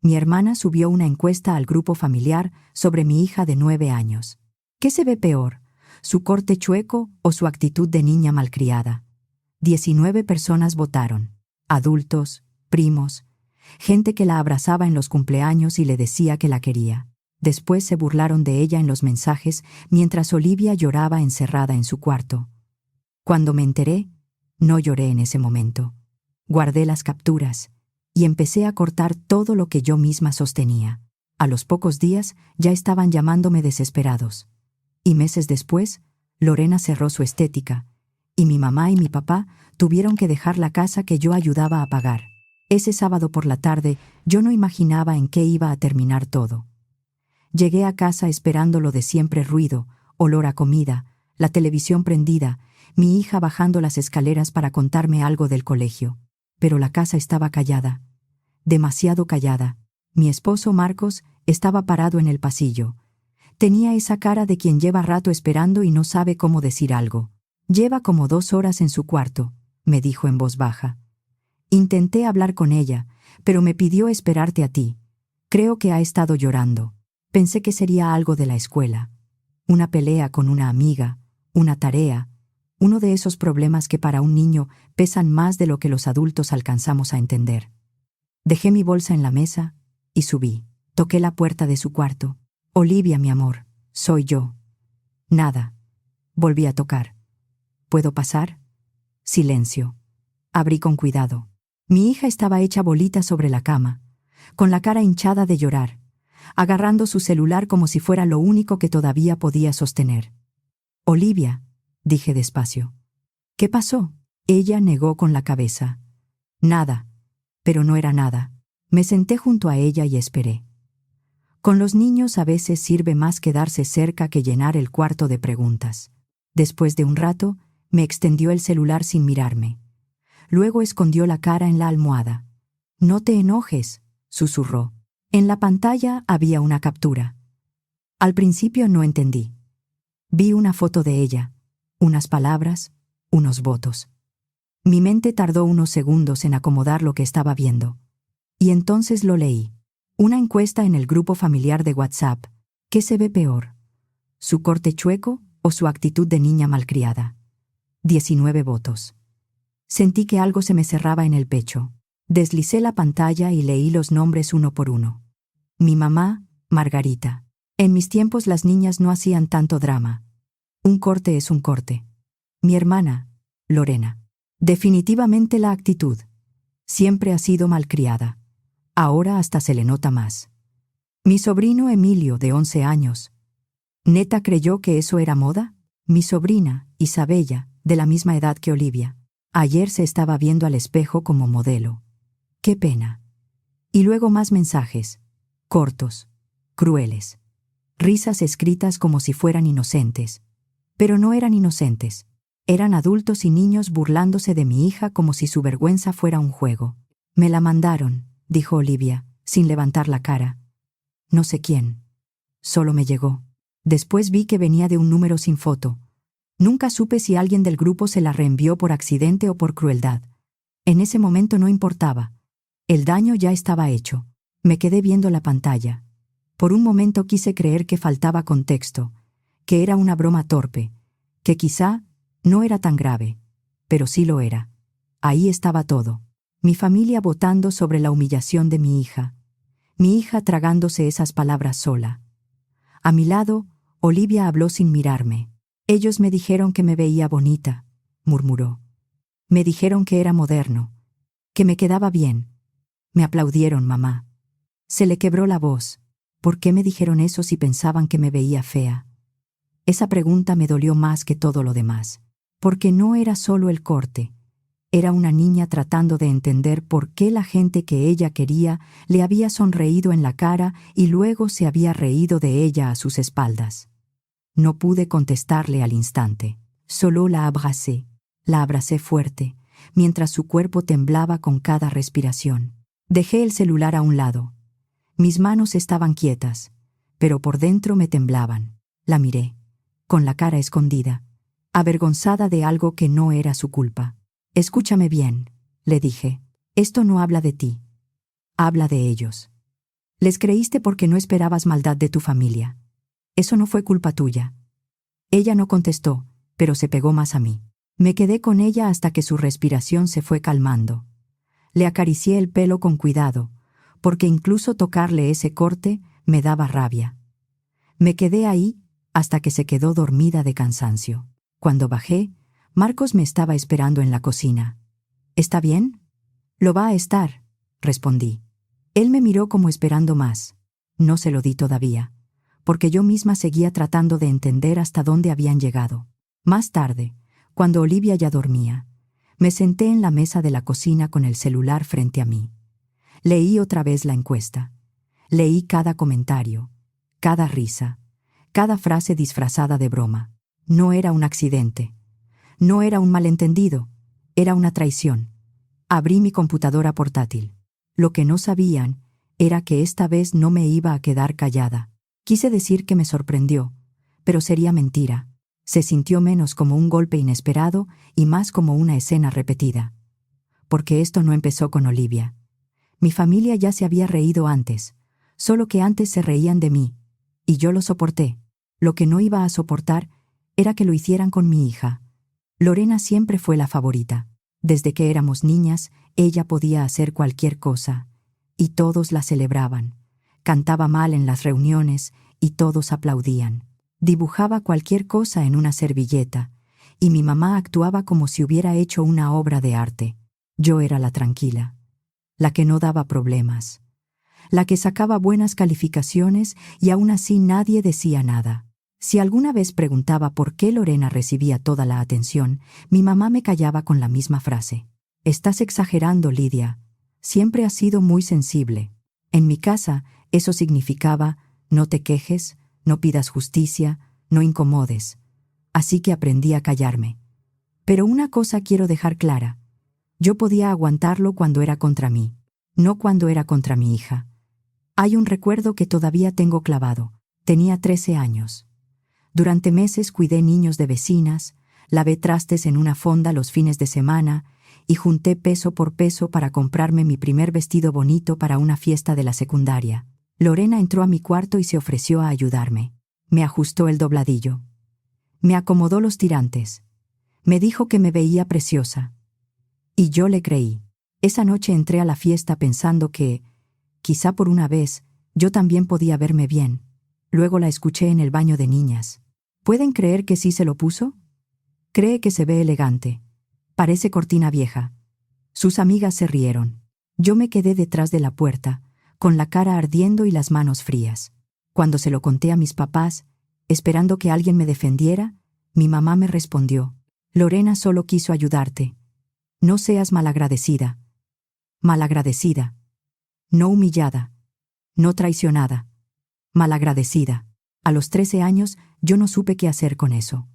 Mi hermana subió una encuesta al grupo familiar sobre mi hija de 9 años. ¿Qué se ve peor, su corte chueco o su actitud de niña malcriada? 19 personas votaron. Adultos, primos, gente que la abrazaba en los cumpleaños y le decía que la quería. Después se burlaron de ella en los mensajes mientras Olivia lloraba encerrada en su cuarto. Cuando me enteré, no lloré en ese momento. Guardé las capturas y empecé a cortar todo lo que yo misma sostenía. A los pocos días ya estaban llamándome desesperados. Y meses después, Lorena cerró su estética, y mi mamá y mi papá tuvieron que dejar la casa que yo ayudaba a pagar. Ese sábado por la tarde yo no imaginaba en qué iba a terminar todo. Llegué a casa esperando lo de siempre: ruido, olor a comida, la televisión prendida, mi hija bajando las escaleras para contarme algo del colegio. Pero la casa estaba callada, demasiado callada. Mi esposo Marcos estaba parado en el pasillo. Tenía esa cara de quien lleva rato esperando y no sabe cómo decir algo. «Lleva como 2 horas en su cuarto», me dijo en voz baja. Intenté hablar con ella, pero me pidió esperarte a ti. Creo que ha estado llorando. Pensé que sería algo de la escuela. Una pelea con una amiga, una tarea, uno de esos problemas que para un niño pesan más de lo que los adultos alcanzamos a entender. Dejé mi bolsa en la mesa y subí. Toqué la puerta de su cuarto. «Olivia, mi amor, soy yo». Nada. Volví a tocar. «¿Puedo pasar?» Silencio. Abrí con cuidado. Mi hija estaba hecha bolita sobre la cama, con la cara hinchada de llorar, agarrando su celular como si fuera lo único que todavía podía sostener. «Olivia», dije despacio. «¿Qué pasó?» Ella negó con la cabeza. «Nada». Pero no era nada. Me senté junto a ella y esperé. Con los niños a veces sirve más quedarse cerca que llenar el cuarto de preguntas. Después de un rato, me extendió el celular sin mirarme. Luego escondió la cara en la almohada. «No te enojes», susurró. En la pantalla había una captura. Al principio no entendí. Vi una foto de ella, unas palabras, unos votos. Mi mente tardó unos segundos en acomodar lo que estaba viendo. Y entonces lo leí. Una encuesta en el grupo familiar de WhatsApp. ¿Qué se ve peor, su corte chueco o su actitud de niña malcriada? 19 votos. Sentí que algo se me cerraba en el pecho. Deslicé la pantalla y leí los nombres uno por uno. Mi mamá, Margarita. En mis tiempos las niñas no hacían tanto drama. Un corte es un corte. Mi hermana, Lorena. Definitivamente la actitud. Siempre ha sido malcriada. Ahora hasta se le nota más. Mi sobrino Emilio, de 11 años. ¿Neta creyó que eso era moda? Mi sobrina, Isabella, de la misma edad que Olivia. Ayer se estaba viendo al espejo como modelo. Qué pena. Y luego más mensajes. Cortos. Crueles. Risas escritas como si fueran inocentes. Pero no eran inocentes. Eran adultos y niños burlándose de mi hija como si su vergüenza fuera un juego. «Me la mandaron», dijo Olivia, sin levantar la cara. «No sé quién. Solo me llegó. Después vi que venía de un número sin foto. Nunca supe si alguien del grupo se la reenvió por accidente o por crueldad. En ese momento no importaba. El daño ya estaba hecho. Me quedé viendo la pantalla. Por un momento quise creer que faltaba contexto, que era una broma torpe, que quizá no era tan grave, pero sí lo era. Ahí estaba todo. Mi familia votando sobre la humillación de mi hija tragándose esas palabras sola. A mi lado, Olivia habló sin mirarme. «Ellos me dijeron que me veía bonita», murmuró. «Me dijeron que era moderno, que me quedaba bien. Me aplaudieron, mamá». Se le quebró la voz. ¿Por qué me dijeron eso si pensaban que me veía fea? Esa pregunta me dolió más que todo lo demás, porque no era solo el corte. Era una niña tratando de entender por qué la gente que ella quería le había sonreído en la cara y luego se había reído de ella a sus espaldas. No pude contestarle al instante. Solo la abracé fuerte, mientras su cuerpo temblaba con cada respiración. Dejé el celular a un lado. Mis manos estaban quietas, pero por dentro me temblaban. La miré, con la cara escondida, avergonzada de algo que no era su culpa. «Escúchame bien», le dije. «Esto no habla de ti. Habla de ellos. Les creíste porque no esperabas maldad de tu familia. Eso no fue culpa tuya. Ella no contestó, pero se pegó más a mí. Me quedé con ella hasta que su respiración se fue calmando. Le acaricié el pelo con cuidado, porque incluso tocarle ese corte me daba rabia. Me quedé ahí hasta que se quedó dormida de cansancio. Cuando bajé, Marcos me estaba esperando en la cocina. ¿Está bien? Lo va a estar, respondí. Él me miró como esperando más. No se lo di todavía, porque yo misma seguía tratando de entender hasta dónde habían llegado. Más tarde, cuando Olivia ya dormía, me senté en la mesa de la cocina con el celular frente a mí. Leí otra vez la encuesta. Leí cada comentario, cada risa, cada frase disfrazada de broma. No era un accidente. No era un malentendido. Era una traición. Abrí mi computadora portátil. Lo que no sabían era que esta vez no me iba a quedar callada. Quise decir que me sorprendió, pero sería mentira. Se sintió menos como un golpe inesperado y más como una escena repetida. Porque esto no empezó con Olivia. Mi familia ya se había reído antes, solo que antes se reían de mí, y yo lo soporté. Lo que no iba a soportar era que lo hicieran con mi hija. Lorena siempre fue la favorita. Desde que éramos niñas, ella podía hacer cualquier cosa, y todos la celebraban. Cantaba mal en las reuniones, y todos aplaudían. Dibujaba cualquier cosa en una servilleta, y mi mamá actuaba como si hubiera hecho una obra de arte. Yo era la tranquila, la que no daba problemas, la que sacaba buenas calificaciones y aún así nadie decía nada. Si alguna vez preguntaba por qué Lorena recibía toda la atención, mi mamá me callaba con la misma frase. «Estás exagerando, Lidia. Siempre has sido muy sensible». En mi casa, eso significaba, no te quejes, no pidas justicia, no incomodes. Así que aprendí a callarme. Pero una cosa quiero dejar clara. Yo podía aguantarlo cuando era contra mí, no cuando era contra mi hija. Hay un recuerdo que todavía tengo clavado. Tenía 13 años. Durante meses cuidé niños de vecinas, lavé trastes en una fonda los fines de semana y junté peso por peso para comprarme mi primer vestido bonito para una fiesta de la secundaria. Lorena entró a mi cuarto y se ofreció a ayudarme. Me ajustó el dobladillo. Me acomodó los tirantes. Me dijo que me veía preciosa. Y yo le creí. Esa noche entré a la fiesta pensando que, quizá por una vez, yo también podía verme bien. Luego la escuché en el baño de niñas. ¿Pueden creer que sí se lo puso? Cree que se ve elegante. Parece cortina vieja. Sus amigas se rieron. Yo me quedé detrás de la puerta, con la cara ardiendo y las manos frías. Cuando se lo conté a mis papás, esperando que alguien me defendiera, mi mamá me respondió: «Lorena solo quiso ayudarte. No seas malagradecida». Malagradecida. No humillada. No traicionada. Malagradecida. A los 13 años yo no supe qué hacer con eso.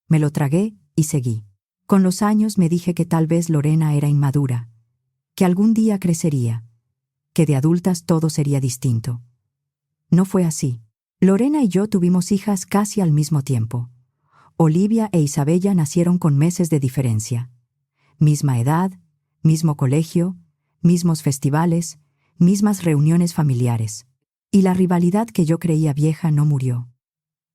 Me lo tragué y seguí. Con los años me dije que tal vez Lorena era inmadura, que algún día crecería, que de adultas todo sería distinto. No fue así. Lorena y yo tuvimos hijas casi al mismo tiempo. Olivia e Isabella nacieron con meses de diferencia. Misma edad, mismo colegio, mismos festivales, mismas reuniones familiares. Y la rivalidad que yo creía vieja no murió.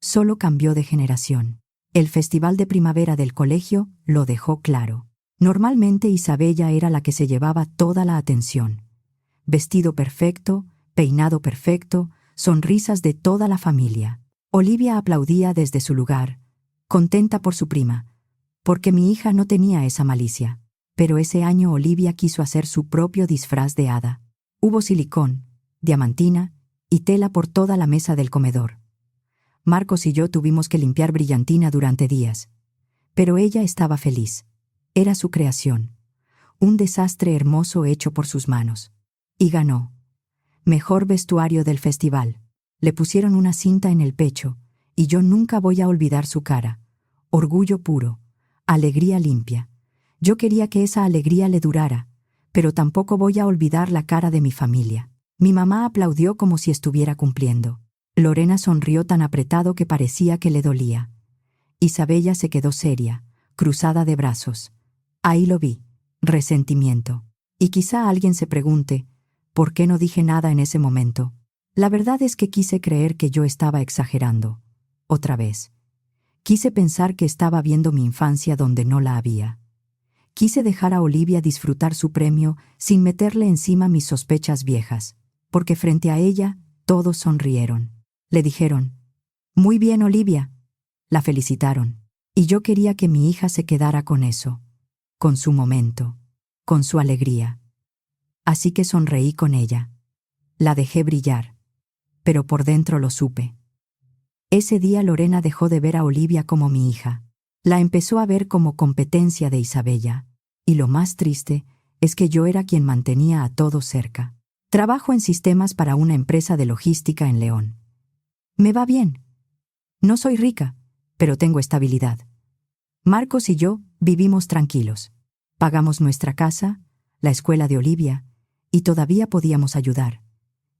Solo cambió de generación. El festival de primavera del colegio lo dejó claro. Normalmente Isabella era la que se llevaba toda la atención. Vestido perfecto, peinado perfecto, sonrisas de toda la familia. Olivia aplaudía desde su lugar, contenta por su prima, porque mi hija no tenía esa malicia. Pero ese año Olivia quiso hacer su propio disfraz de hada. Hubo silicón, diamantina y tela por toda la mesa del comedor. Marcos y yo tuvimos que limpiar brillantina durante días. Pero ella estaba feliz. Era su creación. Un desastre hermoso hecho por sus manos. Y ganó. Mejor vestuario del festival. Le pusieron una cinta en el pecho, y yo nunca voy a olvidar su cara. Orgullo puro. Alegría limpia. Yo quería que esa alegría le durara, pero tampoco voy a olvidar la cara de mi familia. Mi mamá aplaudió como si estuviera cumpliendo. Lorena sonrió tan apretado que parecía que le dolía. Isabella se quedó seria, cruzada de brazos. Ahí lo vi, resentimiento. Y quizá alguien se pregunte, ¿por qué no dije nada en ese momento? La verdad es que quise creer que yo estaba exagerando. Otra vez. Quise pensar que estaba viendo mi infancia donde no la había. Quise dejar a Olivia disfrutar su premio sin meterle encima mis sospechas viejas, porque frente a ella todos sonrieron. Le dijeron, «Muy bien, Olivia». La felicitaron. Y yo quería que mi hija se quedara con eso, con su momento, con su alegría. Así que sonreí con ella. La dejé brillar. Pero por dentro lo supe. Ese día Lorena dejó de ver a Olivia como mi hija. La empezó a ver como competencia de Isabella. Y lo más triste es que yo era quien mantenía a todos cerca. Trabajo en sistemas para una empresa de logística en León. Me va bien. No soy rica, pero tengo estabilidad. Marcos y yo vivimos tranquilos. Pagamos nuestra casa, la escuela de Olivia, y todavía podíamos ayudar.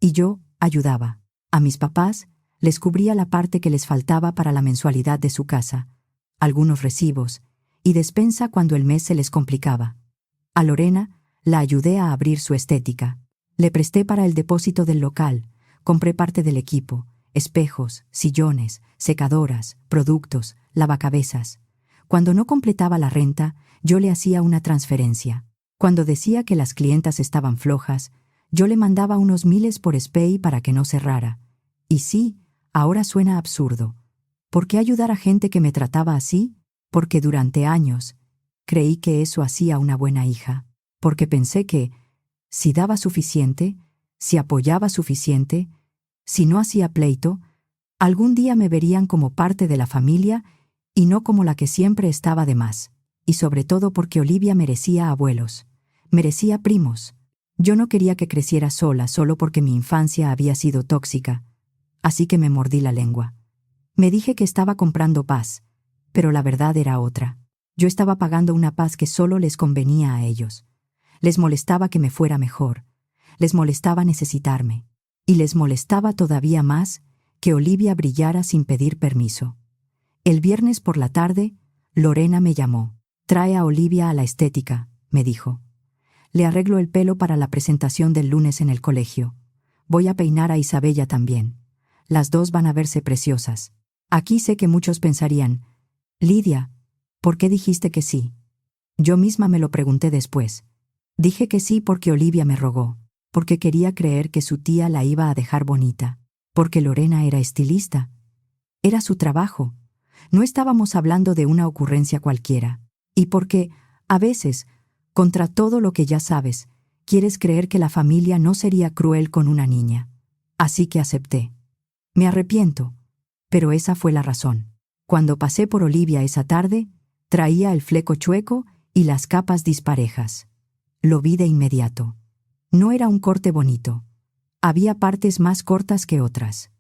Y yo ayudaba. A mis papás les cubría la parte que les faltaba para la mensualidad de su casa, algunos recibos, y despensa cuando el mes se les complicaba. A Lorena la ayudé a abrir su estética. Le presté para el depósito del local, compré parte del equipo, espejos, sillones, secadoras, productos, lavacabezas. Cuando no completaba la renta, yo le hacía una transferencia. Cuando decía que las clientas estaban flojas, yo le mandaba unos miles por SPAY para que no cerrara. Y sí, ahora suena absurdo. ¿Por qué ayudar a gente que me trataba así? Porque durante años creí que eso hacía una buena hija. Porque pensé que, si daba suficiente, si apoyaba suficiente, si no hacía pleito, algún día me verían como parte de la familia y no como la que siempre estaba de más. Y sobre todo porque Olivia merecía abuelos, merecía primos. Yo no quería que creciera sola solo porque mi infancia había sido tóxica, así que me mordí la lengua. Me dije que estaba comprando paz, pero la verdad era otra. Yo estaba pagando una paz que solo les convenía a ellos. Les molestaba que me fuera mejor, les molestaba necesitarme, y les molestaba todavía más que Olivia brillara sin pedir permiso. El viernes por la tarde, Lorena me llamó. «Trae a Olivia a la estética», me dijo. «Le arreglo el pelo para la presentación del lunes en el colegio. Voy a peinar a Isabella también. Las dos van a verse preciosas». Aquí sé que muchos pensarían, «Lidia, ¿por qué dijiste que sí?» Yo misma me lo pregunté después. Dije que sí porque Olivia me rogó, porque quería creer que su tía la iba a dejar bonita, porque Lorena era estilista. Era su trabajo. No estábamos hablando de una ocurrencia cualquiera. Y porque, a veces, contra todo lo que ya sabes, quieres creer que la familia no sería cruel con una niña. Así que acepté. Me arrepiento, pero esa fue la razón. Cuando pasé por Olivia esa tarde, traía el fleco chueco y las capas disparejas. Lo vi de inmediato. No era un corte bonito. Había partes más cortas que otras.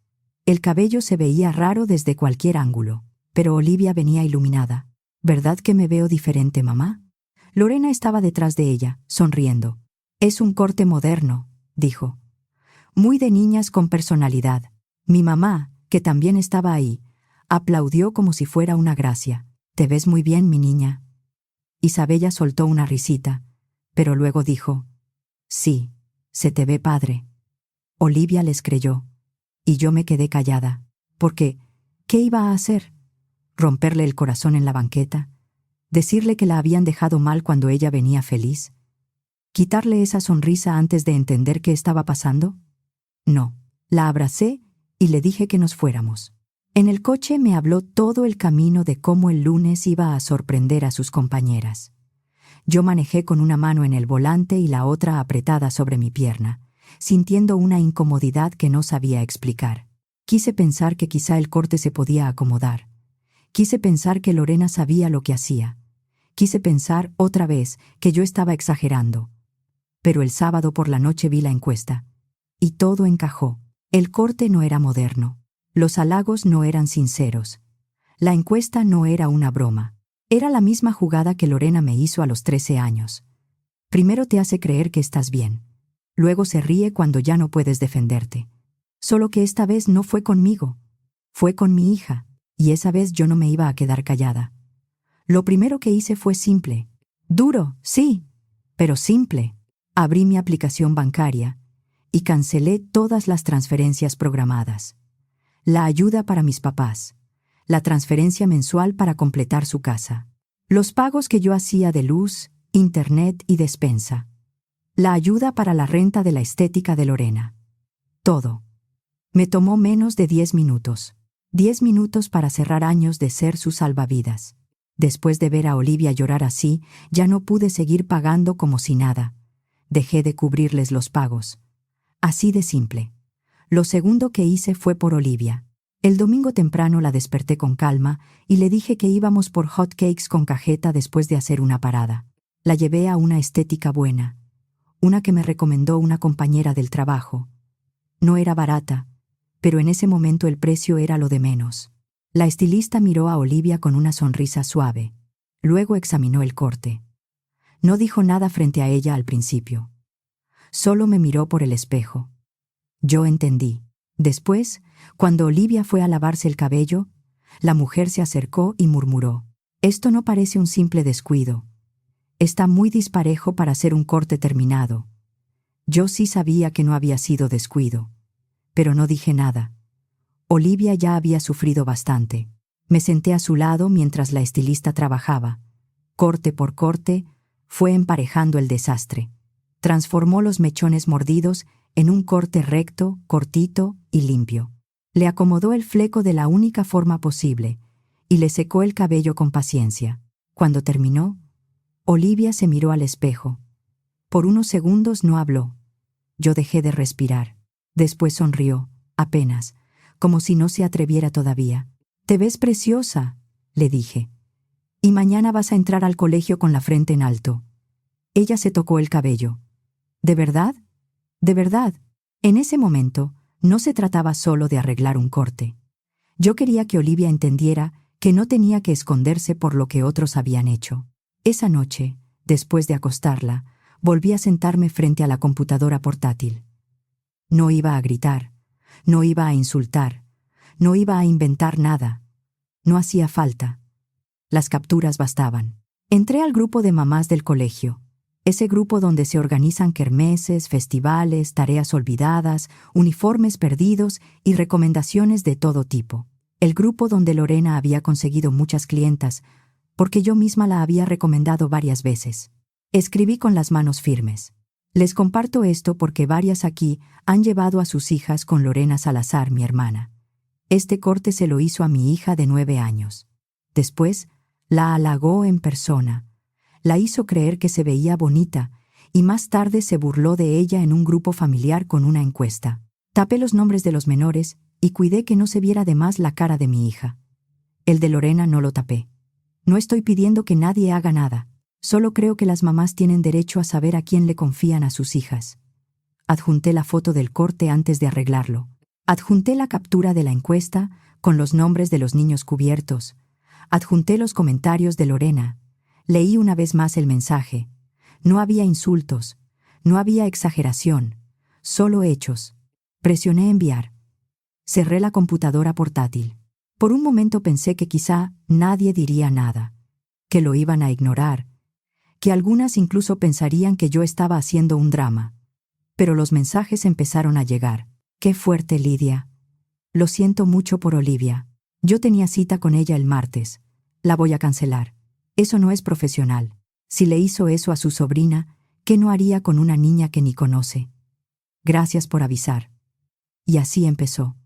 El cabello se veía raro desde cualquier ángulo, pero Olivia venía iluminada. «¿Verdad que me veo diferente, mamá?» Lorena estaba detrás de ella, sonriendo. «Es un corte moderno», dijo. «Muy de niñas con personalidad». Mi mamá, que también estaba ahí, aplaudió como si fuera una gracia. «Te ves muy bien, mi niña». Isabella soltó una risita, pero luego dijo, «Sí, se te ve padre». Olivia les creyó, y yo me quedé callada, porque, ¿qué iba a hacer? ¿Romperle el corazón en la banqueta? ¿Decirle que la habían dejado mal cuando ella venía feliz? ¿Quitarle esa sonrisa antes de entender qué estaba pasando? No, la abracé y le dije que nos fuéramos. En el coche me habló todo el camino de cómo el lunes iba a sorprender a sus compañeras. Yo manejé con una mano en el volante y la otra apretada sobre mi pierna, sintiendo una incomodidad que no sabía explicar. Quise pensar que quizá el corte se podía acomodar. Quise pensar que Lorena sabía lo que hacía. Quise pensar otra vez que yo estaba exagerando. Pero el sábado por la noche vi la encuesta. Y todo encajó. El corte no era moderno. Los halagos no eran sinceros. La encuesta no era una broma. Era la misma jugada que Lorena me hizo a los 13 años. Primero te hace creer que estás bien. Luego se ríe cuando ya no puedes defenderte. Solo que esta vez no fue conmigo. Fue con mi hija, y esa vez yo no me iba a quedar callada. Lo primero que hice fue simple. Duro, sí, pero simple. Abrí mi aplicación bancaria y cancelé todas las transferencias programadas. La ayuda para mis papás, la transferencia mensual para completar su casa, los pagos que yo hacía de luz, internet y despensa, la ayuda para la renta de la estética de Lorena. Todo. Me tomó menos de 10 minutos. 10 minutos para cerrar años de ser su salvavidas. Después de ver a Olivia llorar así, ya no pude seguir pagando como si nada. Dejé de cubrirles los pagos. Así de simple. Lo segundo que hice fue por Olivia. El domingo temprano la desperté con calma y le dije que íbamos por hot cakes con cajeta después de hacer una parada. La llevé a una estética buena, una que me recomendó una compañera del trabajo. No era barata, pero en ese momento el precio era lo de menos. La estilista miró a Olivia con una sonrisa suave. Luego examinó el corte. No dijo nada frente a ella al principio. Solo me miró por el espejo. Yo entendí. Después, cuando Olivia fue a lavarse el cabello, la mujer se acercó y murmuró: «Esto no parece un simple descuido. Está muy disparejo para ser un corte terminado». Yo sí sabía que no había sido descuido, pero no dije nada. Olivia ya había sufrido bastante. Me senté a su lado mientras la estilista trabajaba. Corte por corte, fue emparejando el desastre. Transformó los mechones mordidos en un corte recto, cortito y limpio. Le acomodó el fleco de la única forma posible y le secó el cabello con paciencia. Cuando terminó, Olivia se miró al espejo. Por unos segundos no habló. Yo dejé de respirar. Después sonrió, apenas, como si no se atreviera todavía. «Te ves preciosa», le dije. «Y mañana vas a entrar al colegio con la frente en alto». Ella se tocó el cabello. «¿De verdad? ¿De verdad?». En ese momento, no se trataba solo de arreglar un corte. Yo quería que Olivia entendiera que no tenía que esconderse por lo que otros habían hecho. Esa noche, después de acostarla, volví a sentarme frente a la computadora portátil. No iba a gritar, no iba a insultar, no iba a inventar nada. No hacía falta. Las capturas bastaban. Entré al grupo de mamás del colegio, ese grupo donde se organizan kermeses, festivales, tareas olvidadas, uniformes perdidos y recomendaciones de todo tipo. El grupo donde Lorena había conseguido muchas clientas, porque yo misma la había recomendado varias veces. Escribí con las manos firmes. Les comparto esto porque varias aquí han llevado a sus hijas con Lorena Salazar, mi hermana. Este corte se lo hizo a mi hija de 9 años. Después, la halagó en persona. La hizo creer que se veía bonita y más tarde se burló de ella en un grupo familiar con una encuesta. Tapé los nombres de los menores y cuidé que no se viera de más la cara de mi hija. El de Lorena no lo tapé. No estoy pidiendo que nadie haga nada. Solo creo que las mamás tienen derecho a saber a quién le confían a sus hijas. Adjunté la foto del corte antes de arreglarlo. Adjunté la captura de la encuesta con los nombres de los niños cubiertos. Adjunté los comentarios de Lorena. Leí una vez más el mensaje. No había insultos, no había exageración, solo hechos. Presioné enviar. Cerré la computadora portátil. Por un momento pensé que quizá nadie diría nada, que lo iban a ignorar, que algunas incluso pensarían que yo estaba haciendo un drama. Pero los mensajes empezaron a llegar. «Qué fuerte, Lidia. Lo siento mucho por Olivia. Yo tenía cita con ella el martes. La voy a cancelar. Eso no es profesional. Si le hizo eso a su sobrina, ¿qué no haría con una niña que ni conoce? Gracias por avisar». Y así empezó.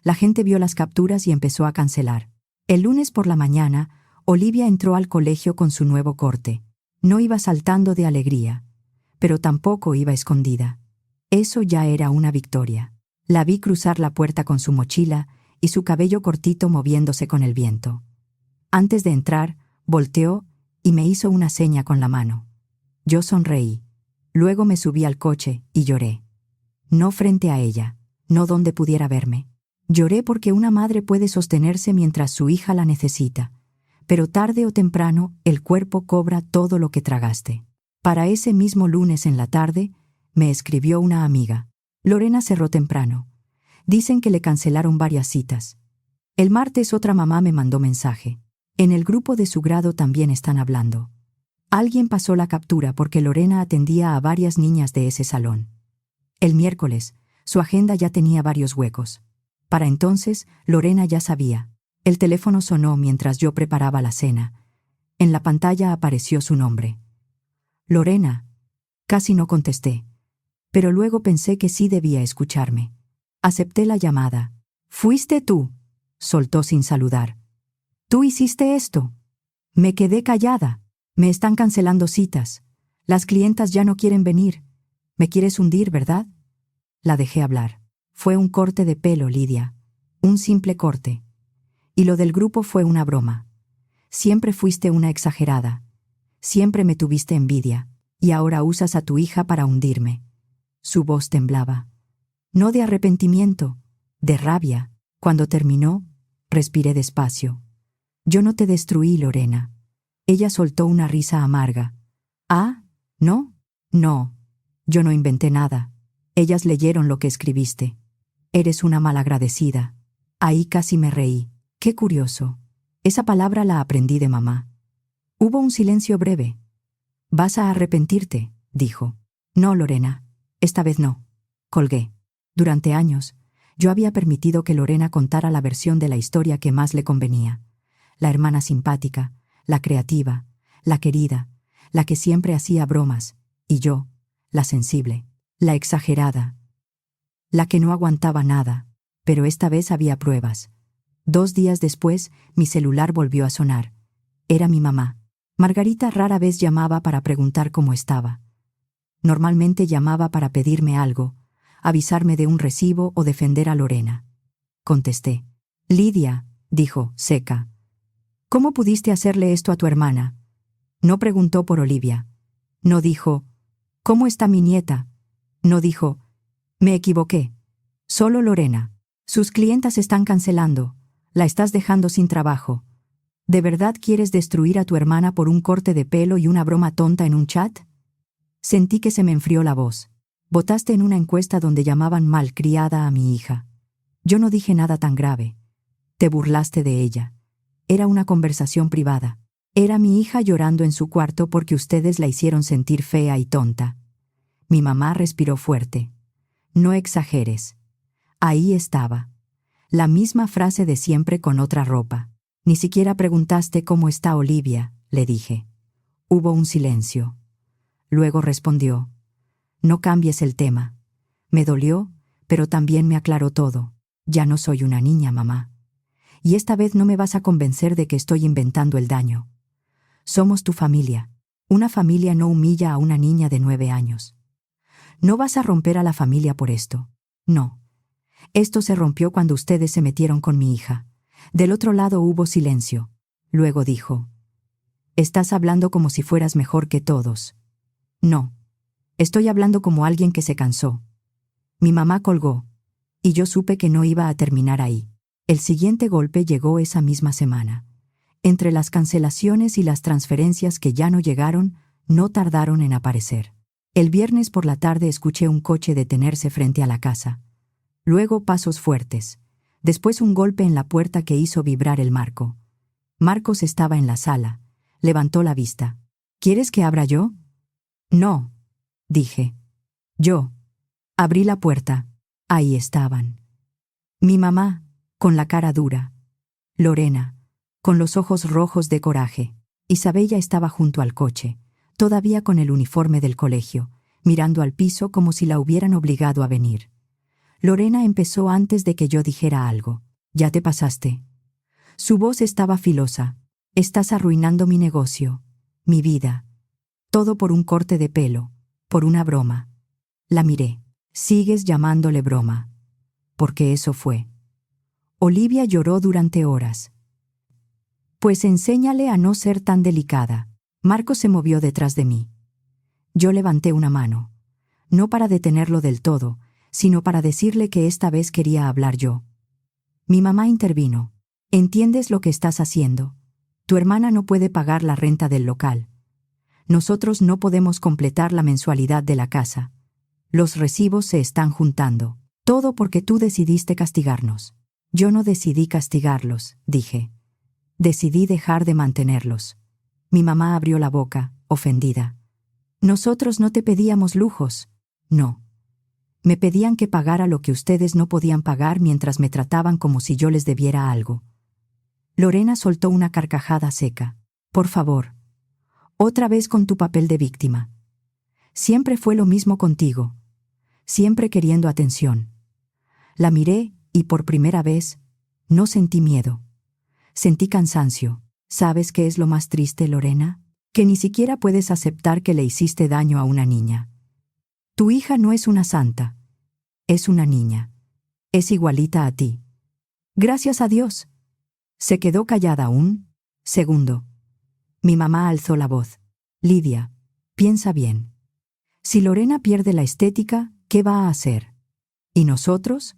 La gente vio las capturas y empezó a cancelar. El lunes por la mañana, Olivia entró al colegio con su nuevo corte. No iba saltando de alegría, pero tampoco iba escondida. Eso ya era una victoria. La vi cruzar la puerta con su mochila y su cabello cortito moviéndose con el viento. Antes de entrar, volteó y me hizo una seña con la mano. Yo sonreí. Luego me subí al coche y lloré. No frente a ella, no donde pudiera verme. Lloré porque una madre puede sostenerse mientras su hija la necesita, pero tarde o temprano el cuerpo cobra todo lo que tragaste. Para ese mismo lunes en la tarde, me escribió una amiga. Lorena cerró temprano. Dicen que le cancelaron varias citas. El martes otra mamá me mandó mensaje. En el grupo de su grado también están hablando. Alguien pasó la captura porque Lorena atendía a varias niñas de ese salón. El miércoles, su agenda ya tenía varios huecos. Para entonces, Lorena ya sabía. El teléfono sonó mientras yo preparaba la cena. En la pantalla apareció su nombre. Lorena. Casi no contesté. Pero luego pensé que sí debía escucharme. Acepté la llamada. «¿Fuiste tú?», soltó sin saludar. «¿Tú hiciste esto?». Me quedé callada. «Me están cancelando citas. Las clientas ya no quieren venir. Me quieres hundir, ¿verdad?». La dejé hablar. «Fue un corte de pelo, Lidia. Un simple corte. Y lo del grupo fue una broma. Siempre fuiste una exagerada. Siempre me tuviste envidia. Y ahora usas a tu hija para hundirme». Su voz temblaba. No de arrepentimiento, de rabia. Cuando terminó, respiré despacio. «Yo no te destruí, Lorena». Ella soltó una risa amarga. «¿Ah? ¿No? No. Yo no inventé nada. Ellas leyeron lo que escribiste. Eres una malagradecida». Ahí casi me reí. Qué curioso. Esa palabra la aprendí de mamá. Hubo un silencio breve. «Vas a arrepentirte», dijo. «No, Lorena. Esta vez no». Colgué. Durante años, yo había permitido que Lorena contara la versión de la historia que más le convenía. La hermana simpática, la creativa, la querida, la que siempre hacía bromas, y yo, la sensible, la exagerada, la que no aguantaba nada. Pero esta vez había pruebas. 2 días después, mi celular volvió a sonar. Era mi mamá. Margarita rara vez llamaba para preguntar cómo estaba. Normalmente llamaba para pedirme algo, avisarme de un recibo o defender a Lorena. Contesté. «Lidia», dijo, seca. «¿Cómo pudiste hacerle esto a tu hermana?». No preguntó por Olivia. No dijo, «¿Cómo está mi nieta?». No dijo, «Me equivoqué». Solo Lorena. «Sus clientas están cancelando. La estás dejando sin trabajo. ¿De verdad quieres destruir a tu hermana por un corte de pelo y una broma tonta en un chat?». Sentí que se me enfrió la voz. «Votaste en una encuesta donde llamaban malcriada a mi hija. Yo no dije nada tan grave. Te burlaste de ella. Era una conversación privada. Era mi hija llorando en su cuarto porque ustedes la hicieron sentir fea y tonta». Mi mamá respiró fuerte. «No exageres». Ahí estaba. La misma frase de siempre con otra ropa. «Ni siquiera preguntaste cómo está Olivia», le dije. Hubo un silencio. Luego respondió. «No cambies el tema». Me dolió, pero también me aclaró todo. «Ya no soy una niña, mamá. Y esta vez no me vas a convencer de que estoy inventando el daño. Somos tu familia. Una familia no humilla a una niña de 9 años. No vas a romper a la familia por esto. No. Esto se rompió cuando ustedes se metieron con mi hija». Del otro lado hubo silencio. Luego dijo. «Estás hablando como si fueras mejor que todos». «No. Estoy hablando como alguien que se cansó». Mi mamá colgó, y yo supe que no iba a terminar ahí. El siguiente golpe llegó esa misma semana. Entre las cancelaciones y las transferencias que ya no llegaron, no tardaron en aparecer. El viernes por la tarde escuché un coche detenerse frente a la casa. Luego pasos fuertes. Después un golpe en la puerta que hizo vibrar el marco. Marcos estaba en la sala. Levantó la vista. «¿Quieres que abra yo?». «No», dije. Yo. Abrí la puerta. Ahí estaban. Mi mamá, con la cara dura. Lorena, con los ojos rojos de coraje. Isabella estaba junto al coche, todavía con el uniforme del colegio, mirando al piso como si la hubieran obligado a venir. Lorena empezó antes de que yo dijera algo. «Ya te pasaste». Su voz estaba filosa. «Estás arruinando mi negocio, mi vida. Todo por un corte de pelo, por una broma». La miré. «Sigues llamándole broma». Porque eso fue. Olivia lloró durante horas. «Pues enséñale a no ser tan delicada». Marcos se movió detrás de mí. Yo levanté una mano. No para detenerlo del todo, sino para decirle que esta vez quería hablar yo. Mi mamá intervino. «¿Entiendes lo que estás haciendo? Tu hermana no puede pagar la renta del local. Nosotros no podemos completar la mensualidad de la casa. Los recibos se están juntando. Todo porque tú decidiste castigarnos». «Yo no decidí castigarlos», dije. «Decidí dejar de mantenerlos». Mi mamá abrió la boca, ofendida. «Nosotros no te pedíamos lujos». «No». Me pedían que pagara lo que ustedes no podían pagar mientras me trataban como si yo les debiera algo. Lorena soltó una carcajada seca. Por favor. Otra vez con tu papel de víctima. Siempre fue lo mismo contigo. Siempre queriendo atención. La miré y por primera vez no sentí miedo. Sentí cansancio. ¿Sabes qué es lo más triste, Lorena? Que ni siquiera puedes aceptar que le hiciste daño a una niña. Tu hija no es una santa. Es una niña. Es igualita a ti. Gracias a Dios. Se quedó callada un segundo. Mi mamá alzó la voz. Lidia, piensa bien. Si Lorena pierde la estética, ¿qué va a hacer? ¿Y nosotros?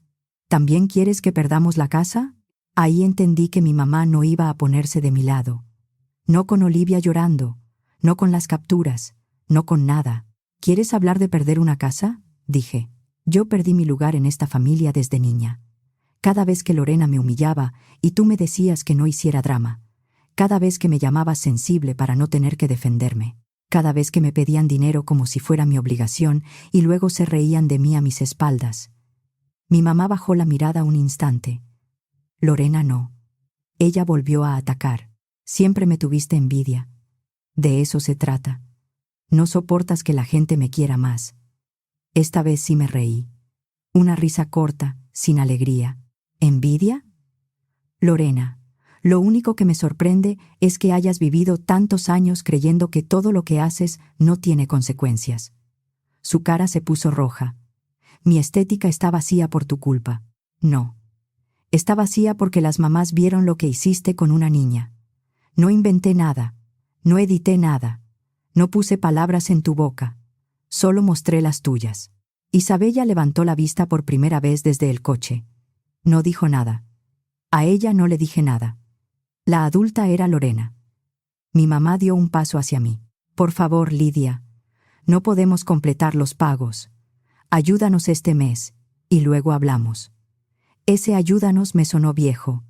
¿También quieres que perdamos la casa? Ahí entendí que mi mamá no iba a ponerse de mi lado. No con Olivia llorando, no con las capturas, no con nada. ¿Quieres hablar de perder una casa? Dije. Yo perdí mi lugar en esta familia desde niña. Cada vez que Lorena me humillaba y tú me decías que no hiciera drama. Cada vez que me llamabas sensible para no tener que defenderme. Cada vez que me pedían dinero como si fuera mi obligación y luego se reían de mí a mis espaldas. Mi mamá bajó la mirada un instante. Lorena no. Ella volvió a atacar. Siempre me tuviste envidia. De eso se trata. No soportas que la gente me quiera más. Esta vez sí me reí. Una risa corta, sin alegría. ¿Envidia? Lorena, lo único que me sorprende es que hayas vivido tantos años creyendo que todo lo que haces no tiene consecuencias. Su cara se puso roja. Mi estética está vacía por tu culpa. No. Está vacía porque las mamás vieron lo que hiciste con una niña. No inventé nada. No edité nada. No puse palabras en tu boca. Solo mostré las tuyas. Isabella levantó la vista por primera vez desde el coche. No dijo nada. A ella no le dije nada. La adulta era Lorena. Mi mamá dio un paso hacia mí. Por favor, Lidia. No podemos completar los pagos. Ayúdanos este mes, y luego hablamos. Ese ayúdanos me sonó viejo.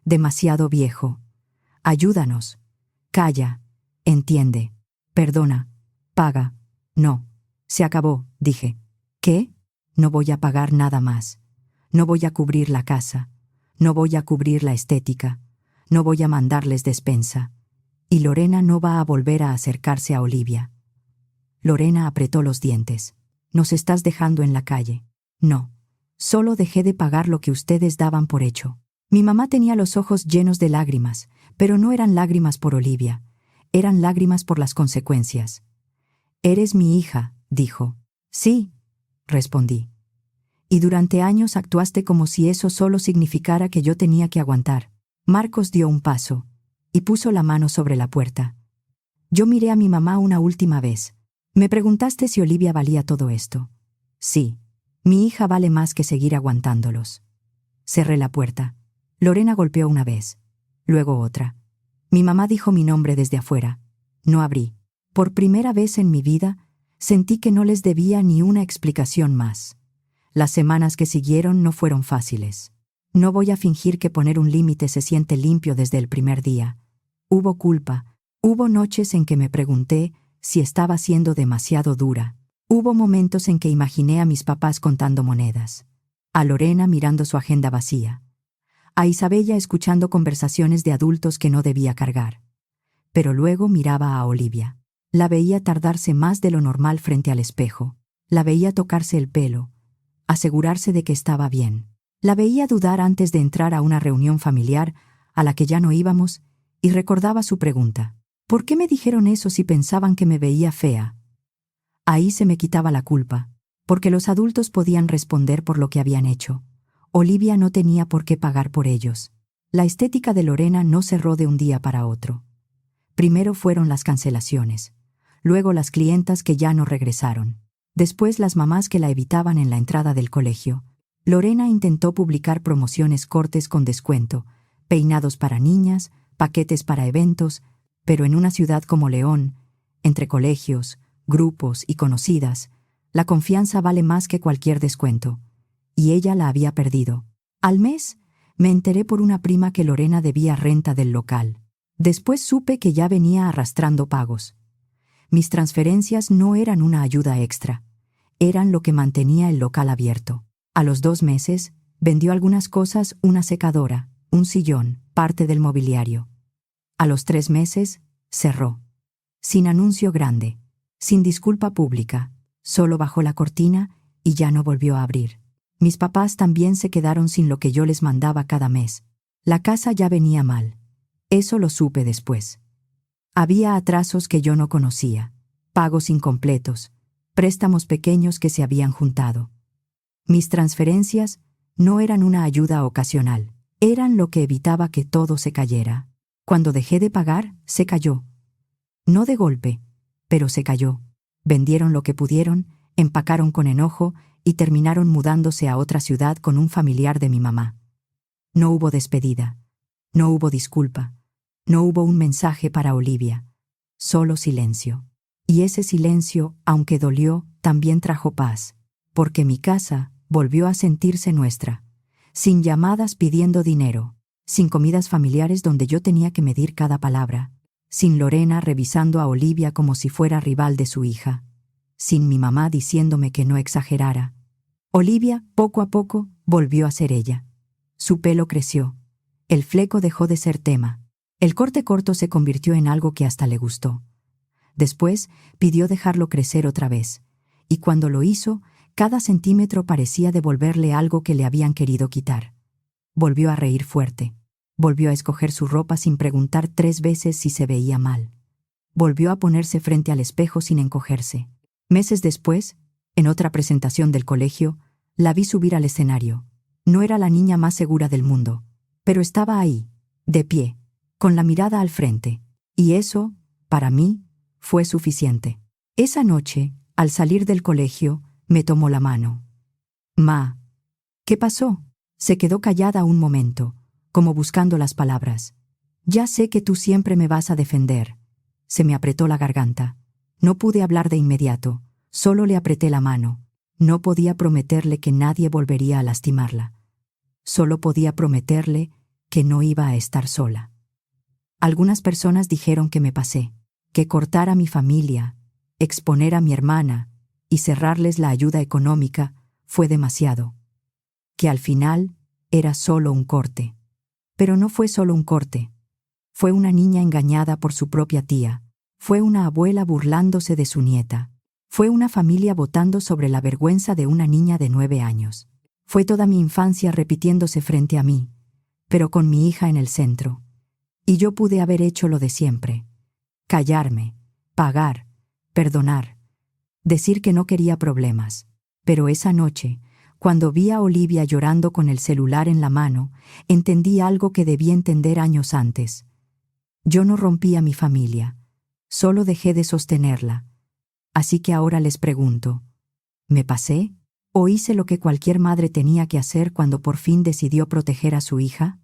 Demasiado viejo. Ayúdanos. Calla. Entiende. Perdona. Paga. No. Se acabó, dije. ¿Qué? No voy a pagar nada más. No voy a cubrir la casa. No voy a cubrir la estética. No voy a mandarles despensa. Y Lorena no va a volver a acercarse a Olivia. Lorena apretó los dientes. Nos estás dejando en la calle. No. Solo dejé de pagar lo que ustedes daban por hecho. Mi mamá tenía los ojos llenos de lágrimas, pero no eran lágrimas por Olivia. Eran lágrimas por las consecuencias. Eres mi hija, dijo. Sí, respondí. Y durante años actuaste como si eso solo significara que yo tenía que aguantar. Marcos dio un paso y puso la mano sobre la puerta. Yo miré a mi mamá una última vez. Me preguntaste si Olivia valía todo esto. Sí, mi hija vale más que seguir aguantándolos. Cerré la puerta. Lorena golpeó una vez, luego otra. Mi mamá dijo mi nombre desde afuera. No abrí. Por primera vez en mi vida, sentí que no les debía ni una explicación más. Las semanas que siguieron no fueron fáciles. No voy a fingir que poner un límite se siente limpio desde el primer día. Hubo culpa. Hubo noches en que me pregunté si estaba siendo demasiado dura. Hubo momentos en que imaginé a mis papás contando monedas. A Lorena mirando su agenda vacía. A Isabella escuchando conversaciones de adultos que no debía cargar. Pero luego miraba a Olivia. La veía tardarse más de lo normal frente al espejo. La veía tocarse el pelo, asegurarse de que estaba bien. La veía dudar antes de entrar a una reunión familiar a la que ya no íbamos y recordaba su pregunta. ¿Por qué me dijeron eso si pensaban que me veía fea? Ahí se me quitaba la culpa, porque los adultos podían responder por lo que habían hecho. Olivia no tenía por qué pagar por ellos. La estética de Lorena no cerró de un día para otro. Primero fueron las cancelaciones, luego las clientas que ya no regresaron, después las mamás que la evitaban en la entrada del colegio. Lorena intentó publicar promociones cortes con descuento, peinados para niñas, paquetes para eventos, pero en una ciudad como León, entre colegios, grupos y conocidas, la confianza vale más que cualquier descuento, y ella la había perdido. Al mes, me enteré por una prima que Lorena debía renta del local. Después supe que ya venía arrastrando pagos. Mis transferencias no eran una ayuda extra, eran lo que mantenía el local abierto. A los 2 meses, vendió algunas cosas, una secadora, un sillón, parte del mobiliario. A los 3 meses, cerró. Sin anuncio grande, sin disculpa pública, solo bajó la cortina y ya no volvió a abrir. Mis papás también se quedaron sin lo que yo les mandaba cada mes. La casa ya venía mal. Eso lo supe después. Había atrasos que yo no conocía, pagos incompletos, préstamos pequeños que se habían juntado. Mis transferencias no eran una ayuda ocasional, eran lo que evitaba que todo se cayera. Cuando dejé de pagar, se cayó. No de golpe, pero se cayó. Vendieron lo que pudieron, empacaron con enojo y terminaron mudándose a otra ciudad con un familiar de mi mamá. No hubo despedida, no hubo disculpa, no hubo un mensaje para Olivia, solo silencio. Y ese silencio, aunque dolió, también trajo paz, porque mi casa volvió a sentirse nuestra, sin llamadas pidiendo dinero, sin comidas familiares donde yo tenía que medir cada palabra, sin Lorena revisando a Olivia como si fuera rival de su hija, sin mi mamá diciéndome que no exagerara. Olivia, poco a poco, volvió a ser ella. Su pelo creció. El fleco dejó de ser tema. El corte corto se convirtió en algo que hasta le gustó. Después, pidió dejarlo crecer otra vez, y cuando lo hizo, cada centímetro parecía devolverle algo que le habían querido quitar. Volvió a reír fuerte. Volvió a escoger su ropa sin preguntar 3 veces si se veía mal. Volvió a ponerse frente al espejo sin encogerse. Meses después, en otra presentación del colegio, la vi subir al escenario. No era la niña más segura del mundo, pero estaba ahí, de pie, con la mirada al frente. Y eso, para mí, fue suficiente. Esa noche, al salir del colegio, me tomó la mano. «Ma, ¿qué pasó?». Se quedó callada un momento, como buscando las palabras. «Ya sé que tú siempre me vas a defender». Se me apretó la garganta. No pude hablar de inmediato, solo le apreté la mano. No podía prometerle que nadie volvería a lastimarla. Solo podía prometerle que no iba a estar sola. Algunas personas dijeron que me pasé, que cortar a mi familia, exponer a mi hermana y cerrarles la ayuda económica fue demasiado, que al final era solo un corte. Pero no fue solo un corte. Fue una niña engañada por su propia tía, fue una abuela burlándose de su nieta, fue una familia votando sobre la vergüenza de una niña de 9 años. Fue toda mi infancia repitiéndose frente a mí, pero con mi hija en el centro. Y yo pude haber hecho lo de siempre: callarme, pagar, perdonar, decir que no quería problemas. Pero esa noche, cuando vi a Olivia llorando con el celular en la mano, entendí algo que debí entender años antes. Yo no rompí a mi familia, solo dejé de sostenerla. Así que ahora les pregunto, ¿me pasé? ¿O hice lo que cualquier madre tenía que hacer cuando por fin decidió proteger a su hija?